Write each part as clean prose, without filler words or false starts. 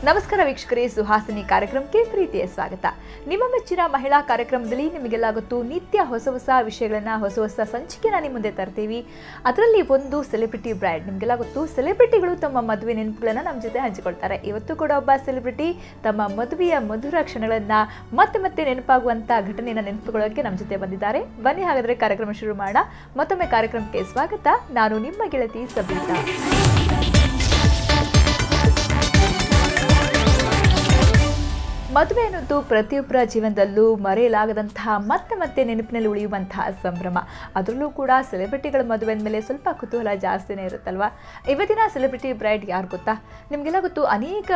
ನಮಸ್ಕಾರ ವೀಕ್ಷಕರೇ, ಸುಹಾಸಿನಿ ಕಾರ್ಯಕ್ರಮಕ್ಕೆ ಪ್ರೀತಿಯ ಸ್ವಾಗತ. ನಿಮ್ಮ ಮೆಚ್ಚಿನ ಮಹಿಳಾ ಕಾರ್ಯಕ್ರಮದಲ್ಲಿ ನಿಮಗೆಲ್ಲ ಗೊತ್ತು, ನಿತ್ಯ ಹೊಸ ಹೊಸ ವಿಷಯಗಳನ್ನು, ಹೊಸ ಹೊಸ ಸಂಚಿಕೆನ ನಿಮ್ಮ ಮುಂದೆ ತರ್ತೀವಿ. ಅದರಲ್ಲಿ ಒಂದು ಸೆಲೆಬ್ರಿಟಿ ಬ್ರೈಡ್. ನಿಮಗೆಲ್ಲ ಗೊತ್ತು, ಸೆಲೆಬ್ರಿಟಿಗಳು ತಮ್ಮ ಮದುವೆ ನೆನಪುಗಳನ್ನು ನಮ್ಮ ಜೊತೆ ಹಂಚಿಕೊಳ್ತಾರೆ. ಇವತ್ತು ಕೂಡ ಒಬ್ಬ ಸೆಲೆಬ್ರಿಟಿ ತಮ್ಮ ಮದುವೆಯ ಮಧುರ ಕ್ಷಣಗಳನ್ನು ಮತ್ತೆ ಮತ್ತೆ ನೆನಪಾಗುವಂಥ ಘಟನೆಯನ್ನು ನೆನಪುಕೊಳ್ಳೋಕ್ಕೆ ನಮ್ಮ ಜೊತೆ ಬಂದಿದ್ದಾರೆ. ಬನ್ನಿ ಹಾಗಾದರೆ ಕಾರ್ಯಕ್ರಮ ಶುರು ಮಾಡೋಣ. ಮತ್ತೊಮ್ಮೆ ಕಾರ್ಯಕ್ರಮಕ್ಕೆ ಸ್ವಾಗತ. ನಾನು ನಿಮ್ಮ ಗೆಳತಿ ಸಬಿತಾ. ಮದುವೆ ಅನ್ನೋದು ಪ್ರತಿಯೊಬ್ಬರ ಜೀವನದಲ್ಲೂ ಮರೆಯಲಾಗದಂತಹ ಮತ್ತೆ ಮತ್ತೆ ನೆನಪಿನಲ್ಲಿ ಉಳಿಯುವಂತಹ ಸಂಭ್ರಮ. ಅದರಲ್ಲೂ ಕೂಡ ಸೆಲೆಬ್ರಿಟಿಗಳ ಮದುವೆ ಅಂದಮೇಲೆ ಸ್ವಲ್ಪ ಕುತೂಹಲ ಜಾಸ್ತಿನೇ ಇರುತ್ತಲ್ವ. ಇವತ್ತಿನ ಸೆಲೆಬ್ರಿಟಿ ಬ್ರೈಡ್ ಯಾರು ಗೊತ್ತಾ? ನಿಮಗೆಲ್ಲ ಗೊತ್ತು, ಅನೇಕ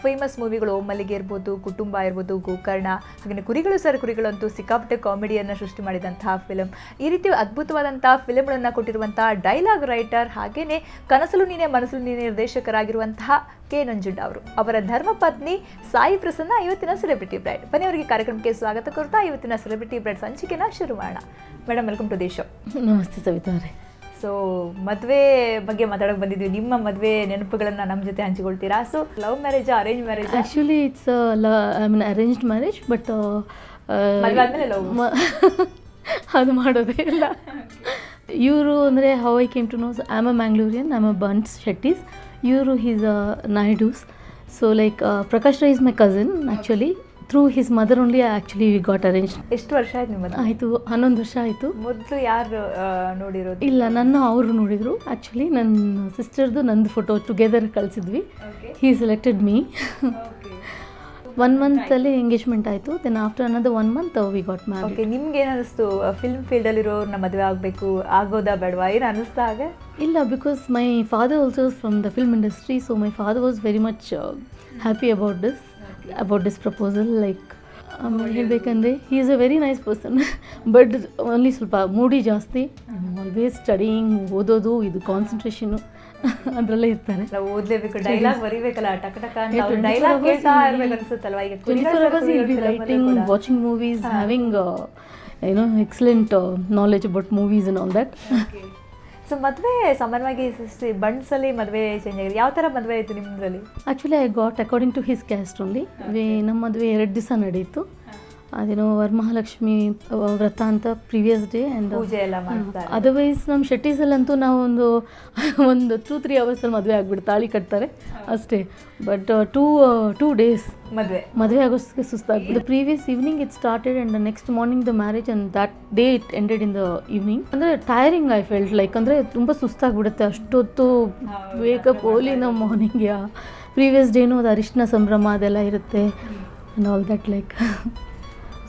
ಫೇಮಸ್ ಮೂವಿಗಳು, ಮಲ್ಲಿಗೆ ಇರ್ಬೋದು, ಕುಟುಂಬ ಇರ್ಬೋದು, ಗೋಕರ್ಣ, ಹಾಗೆ ಕುರಿಗಳು ಸರ್ ಕುರಿಗಳು ಅಂತೂ ಸಿಕ್ಕಾಪಟ್ಟೆ ಕಾಮಿಡಿಯನ್ನು ಸೃಷ್ಟಿ ಮಾಡಿದಂತಹ ಫಿಲಮ್. ಈ ರೀತಿ ಅದ್ಭುತವಾದಂಥ ಫಿಲಮ್ಗಳನ್ನು ಕೊಟ್ಟಿರುವಂತಹ ಡೈಲಾಗ್ ರೈಟರ್, ಹಾಗೆಯೇ ಕನಸಲು ನೀನೆ ಮನಸ್ಸಲು ನೀನೆ ನಿರ್ದೇಶಕರಾಗಿರುವಂತಹ ಕೆ ನಂಜುಂಡ ಅವರು, ಅವರ ಧರ್ಮಪತ್ನಿ ಸಾಯಿ ಪ್ರಸನ್ನ ಇವತ್ತಿನ ಸೆಲೆಬ್ರಿಟಿ ಬ್ರೈಡ್. ಬನ್ನಿ ಅವರಿಗೆ ಕಾರ್ಯಕ್ರಮಕ್ಕೆ ಸ್ವಾಗತ ಕೋರ್ತಾ ಇವತ್ತಿನ ಸೆಲೆಬ್ರಿಟಿ ಬ್ರೈಡ್ ಸಂಚಿಕೆನ ಶುರು ಮಾಡೋಣ. Madam, welcome to the show. ನಮಸ್ತೆ ಸವಿತಾ ಅವರೇ. ಸೊ ಮದುವೆ ಬಗ್ಗೆ ಮಾತಾಡೋಕೆ ಬಂದಿದ್ವಿ. ನಿಮ್ಮ ಮದುವೆ ನೆನಪುಗಳನ್ನು ನಮ್ಮ ಜೊತೆ ಹಂಚಿಕೊಳ್ತೀರಾ? So love marriage, arrange marriage? Actually it's I mean arranged marriage, but ಮದುವೆ ಆದಮೇಲೆ ಲವ್ ಅದು ಮಾಡೋದೇ ಇಲ್ಲ. ಇವರು ಅಂದರೆ how I came to knows, I am a Mangalorean, I am a Bunts Shettys. ಇವರು he's Naidus. So like Prakash Rai is my cousin. Actually through his mother only actually we got arrange. ಎಷ್ಟು ವರ್ಷ ಆಯ್ತು ನಿಮ್ಮದು? ಆಯಿತು, 11 ವರ್ಷ ಆಯಿತು. ಮೊದಲು ಯಾರು ನೋಡಿರೋದು? ಇಲ್ಲ, ಅವರು ನೋಡಿದರು. ಆ್ಯಕ್ಚುಲಿ ನನ್ನ ಸಿಸ್ಟರ್ದು ನಂದು ಫೋಟೋ ಟುಗೆದರ್ ಕಳಿಸಿದ್ವಿ. ಹೀ ಸೆಲೆಕ್ಟೆಡ್ ಮೀ. 1 ಮಂತಲ್ಲಿ ಎಂಗೇಜ್ಮೆಂಟ್ ಆಯಿತು. ದೆನ್ ಆಫ್ಟರ್ ಅನ್ನೋದು 1 month we got married. Okay, ನಿಮ್ಗೆ ಏನು ಅನ್ನಿಸ್ತು? ಫಿಲ್ಮ್ ಫೀಲ್ಡಲ್ಲಿರೋರು ಮದುವೆ ಆಗಬೇಕು, ಆಗೋದಾ ಬೇಡವಾ, ಏನು ಅನ್ನಿಸ್ತಾ ಆಗ? ಇಲ್ಲ, because my father also from the film industry. So my father was very much happy about this proposal. Like ಹೇಳಬೇಕಂದ್ರೆ he is a very nice person, but only ಸ್ವಲ್ಪ ಮೂಡಿ ಜಾಸ್ತಿ. ಆಲ್ವೇಸ್ ಸ್ಟಡಿಯಿಂಗ್, ಓದೋದು, ಇದು ಕಾನ್ಸಂಟ್ರೇಷನು ಅದರಲ್ಲೇ ಇರ್ತಾರೆ. ಓದಲೇಬೇಕು, dialogue ಬರೀಬೇಕಲ್ಲ, ಟಕ ಟಕ ಅಂತ ಡೈಲಾಗ್ ಕೇಳ್ತಾ ಇರಬೇಕು ಅನ್ಸುತ್ತಲ್ವಾ? ಈಗ 24 hours he'll be writing, watching movies, having excellent knowledge about movies and all that. So ಮದುವೆ ಸಾಮಾನ್ಯವಾಗಿ ಬಂಡ್ಸಲ್ಲಿ ಮದುವೆ ಚೇಂಜ್ ಆಗಿದೆ. ಯಾವ ಥರ ಮದುವೆ ಆಯಿತು ನಿಮ್ಮದ್ರಲ್ಲಿ? Actually I got according to his caste only. ನಮ್ಮ ಮದುವೆ 2 ದಿವಸ ನಡೀತು. ಅದೇನೋ ವರಮಹಾಲಕ್ಷ್ಮಿ ವ್ರತ ಅಂತ ಪ್ರೀವಿಯಸ್ ಡೇ ಆ್ಯಂಡ್ ಪೂಜೆ ಎಲ್ಲ ಮಾಡ್ತಾರೆ. ಅದರ್ವೈಸ್ ನಮ್ಮ ಶೆಟ್ಟೀಸಲ್ಲಂತೂ ನಾವು ಒಂದು 2-3 ಅವರ್ಸಲ್ಲಿ ಮದುವೆ ಆಗಿಬಿಟ್ಟು ತಾಳಿ ಕಟ್ತಾರೆ ಅಷ್ಟೇ. ಬಟ್ 2 days ಮದುವೆ ಆಗೋಷ್ಟಕ್ಕೆ ಸುಸ್ತಾಗ್ಬಿಟ್ಟು. Previous evening it started and next morning the marriage and that day it ended in the evening. ಅಂದರೆ ಟೈರಿಂಗ್ ಐ ಫೆಲ್ಟ್ ಲೈಕ್, ಅಂದರೆ ತುಂಬ ಸುಸ್ತಾಗ್ಬಿಡುತ್ತೆ ಅಷ್ಟೊತ್ತು ವೇಕಪ್ ಓಲಿ ನಮ್ಮ ಮಾರ್ನಿಂಗ್. ಪ್ರೀವಿಯಸ್ ಡೇನೂ ಅದು ಅರಿಶಿನ ಸಂಭ್ರಮ ಅದೆಲ್ಲ ಇರುತ್ತೆ and all that like.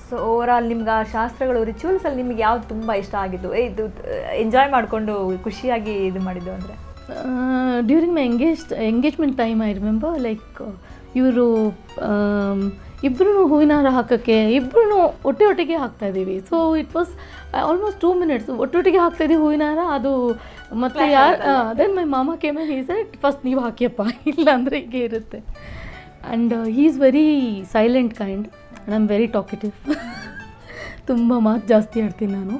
So over all ನಿಮ್ಗೆ ಆ ಶಾಸ್ತ್ರಗಳು, ರಿಚುವಲ್ಸಲ್ಲಿ ನಿಮ್ಗೆ ಯಾವ್ದು ತುಂಬ ಇಷ್ಟ ಆಗಿದ್ದು, ಇದು ಎಂಜಾಯ್ ಮಾಡಿಕೊಂಡು ಖುಷಿಯಾಗಿ ಇದು ಮಾಡಿದ್ದು ಅಂದರೆ? During my engagement time I remember like ಇವರು ಇಬ್ಬರೂ ಹೂವಿನ ಹಾರ ಹಾಕೋಕ್ಕೆ ಇಬ್ಬರೂ ಒಟ್ಟಿಗೆ ಹಾಕ್ತಾಯಿದ್ದೀವಿ. So it was almost 2 minutes ಒಟ್ಟೊಟ್ಟಿಗೆ ಹಾಕ್ತಾಯಿದ್ದೀವಿ ಹೂವಿನ ಹಾರ. ಅದು ಮತ್ತು ದೆನ್ ಮೈ ಮಾಮ came and he said first ನೀವು ಹಾಕಿಯಪ್ಪ, ಇಲ್ಲ ಅಂದರೆ ಹೀಗೆ ಇರುತ್ತೆ. And he is very silent kind and I am very talkative. ತುಂಬ ಮಾತು ಜಾಸ್ತಿ ಆಡ್ತೀನಿ ನಾನು.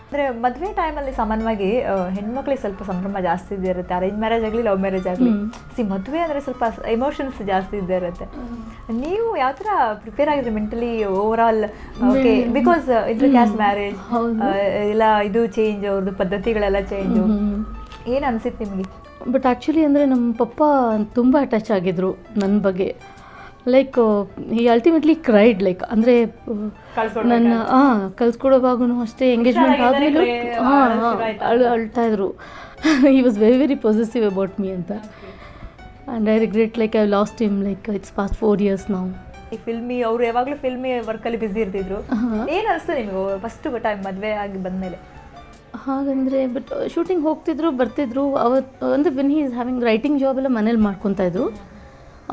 ಅಂದರೆ ಮದುವೆ ಟೈಮಲ್ಲಿ ಸಾಮಾನ್ಯವಾಗಿ ಹೆಣ್ಮಕ್ಳಿಗೆ ಸ್ವಲ್ಪ ಸಂಭ್ರಮ ಜಾಸ್ತಿ ಇದ್ದೇ ಇರುತ್ತೆ. ಅರೇಂಜ್ ಮ್ಯಾರೇಜ್ ಆಗಲಿ, ಲವ್ ಮ್ಯಾರೇಜ್ ಆಗಲಿ, ಮದುವೆ ಅಂದರೆ ಸ್ವಲ್ಪ ಎಮೋಷನ್ಸ್ ಜಾಸ್ತಿ ಇದ್ದೇ ಇರುತ್ತೆ. ನೀವು ಯಾವ ಥರ ಪ್ರಿಪೇರ್ ಆಗಿದ್ರಿ mentally over all? Okay, because inter caste marriage ಎಲ್ಲ ಇದು ಚೇಂಜ್, ಅವ್ರದ್ದು ಪದ್ಧತಿಗಳೆಲ್ಲ ಚೇಂಜು. ಏನು ಅನಿಸಿತ್ತು ನಿಮಗೆ? ಬಟ್ ಆ್ಯಕ್ಚುಲಿ ಅಂದರೆ ನಮ್ಮ ಪಪ್ಪ ತುಂಬ ಅಟ್ಯಾಚ್ ಆಗಿದ್ರು ನನ್ನ ಬಗ್ಗೆ. ಲೈಕ್ ಈ ಅಲ್ಟಿಮೇಟ್ಲಿ ಕ್ರೈಡ್, ಲೈಕ್ ಅಂದರೆ ನನ್ನ ಕಲ್ಸ್ಕೊಡೋವಾಗೂ ಅಷ್ಟೇ, ಎಂಗೇಜ್ಮೆಂಟ್ ಆದಮೇಲೂ ಅಳ್ತಾಯಿದ್ರು. He was very very possessive about me ಅಂತ. And I regret like I lost him like it's past 4 years ನಾವು. ಈ ಫಿಲ್ಮಿ ಅವರು ಯಾವಾಗಲೂ ಫಿಲ್ಮಿ ವರ್ಕಲ್ಲಿ ಬ್ಯುಸಿ ಇರ್ತಿದ್ರು. ಏನು ಅನಿಸ್ತು ನಿಮಗೆ ಫಸ್ಟ್ ಟೈಮ್ ಮದುವೆ ಆಗಿ ಬಂದಮೇಲೆ? ಹಾಗಂದರೆ ಬಟ್ ಶೂಟಿಂಗ್ ಹೋಗ್ತಿದ್ರು, ಬರ್ತಿದ್ರು. ಅವತ್ತು ಅಂದರೆ when he is having writing job ಎಲ್ಲ ಮನೇಲಿ ಮಾಡ್ಕೊತಾಯಿದ್ರು.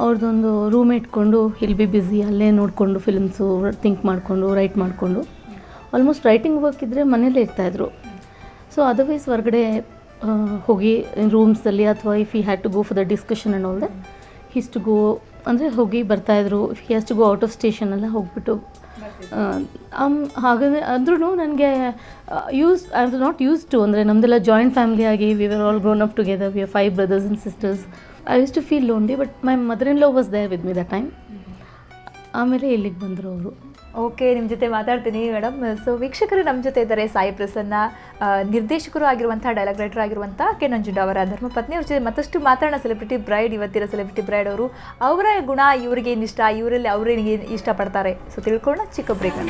ಅವ್ರದ್ದೊಂದು ರೂಮ್ ಇಟ್ಕೊಂಡು ಹಿಲ್ ಬಿ ಬ್ಯುಸಿ, ಅಲ್ಲೇ ನೋಡಿಕೊಂಡು ಫಿಲ್ಮ್ಸು ಥಿಂಕ್ ಮಾಡಿಕೊಂಡು ರೈಟ್ ಮಾಡಿಕೊಂಡು ಆಲ್ಮೋಸ್ಟ್ ರೈಟಿಂಗ್ ವರ್ಕ್ ಇದ್ದರೆ ಮನೇಲೇ ಇರ್ತಾಯಿದ್ರು. ಸೊ ಅದರ್ವೈಸ್ ಹೊರಗಡೆ ಹೋಗಿ ರೂಮ್ಸಲ್ಲಿ ಅಥವಾ if he had to go for the discussion and all that he's to go, ಅಂದರೆ ಹೋಗಿ ಬರ್ತಾಯಿದ್ರು. He has to go out of station ಎಲ್ಲ ಹೋಗ್ಬಿಟ್ಟು. ಹಾಗಂದರೆ ಅಂದ್ರೂ ನನಗೆ I was not use to, ಅಂದರೆ ನಮ್ಮದೆಲ್ಲ ಜಾಯಿಂಟ್ ಫ್ಯಾಮಿಲಿ ಆಗಿ we are all grown up together. We are 5 brothers and sisters. I use to feel lonely, but my mother in law was there with me the time. ಆಮೇಲೆ ಇಲ್ಲಿಗೆ ಬಂದರು ಅವರು. Okay, ನಿಮ್ಮ ಜೊತೆ ಮಾತಾಡ್ತೀನಿ ಮೇಡಮ್. ಸೊ ವೀಕ್ಷಕರು ನಮ್ಮ ಜೊತೆ ಇದ್ದಾರೆ ಸಾಯಿ ಪ್ರಸನ್ನ, ನಿರ್ದೇಶಕರು ಆಗಿರುವಂಥ, ಡೈಲಾಗ್ ರೈಟರ್ ಆಗಿರುವಂಥ ಕೆ ನಂಜುಂಡ ಅವರ ಧರ್ಮಪತ್ನಿ. ಅವ್ರ ಜೊತೆ ಮತ್ತಷ್ಟು ಮಾತಾಡೋಣ. ಸೆಲೆಬ್ರಿಟಿ ಬ್ರೈಡ್, ಇವತ್ತಿನ ಸೆಲೆಬ್ರಿಟಿ ಬ್ರೈಡ್ ಅವರು, ಅವರ ಗುಣ ಇವ್ರಿಗೆ ಏನು ಇಷ್ಟ, ಇವರಲ್ಲಿ ಅವರಿಗೆ ಇಷ್ಟಪಡ್ತಾರೆ. ಸೊ ತಿಳ್ಕೊಳ್ಳೋಣ ಚಿಕ್ಕ ಬ್ರೇಕ್.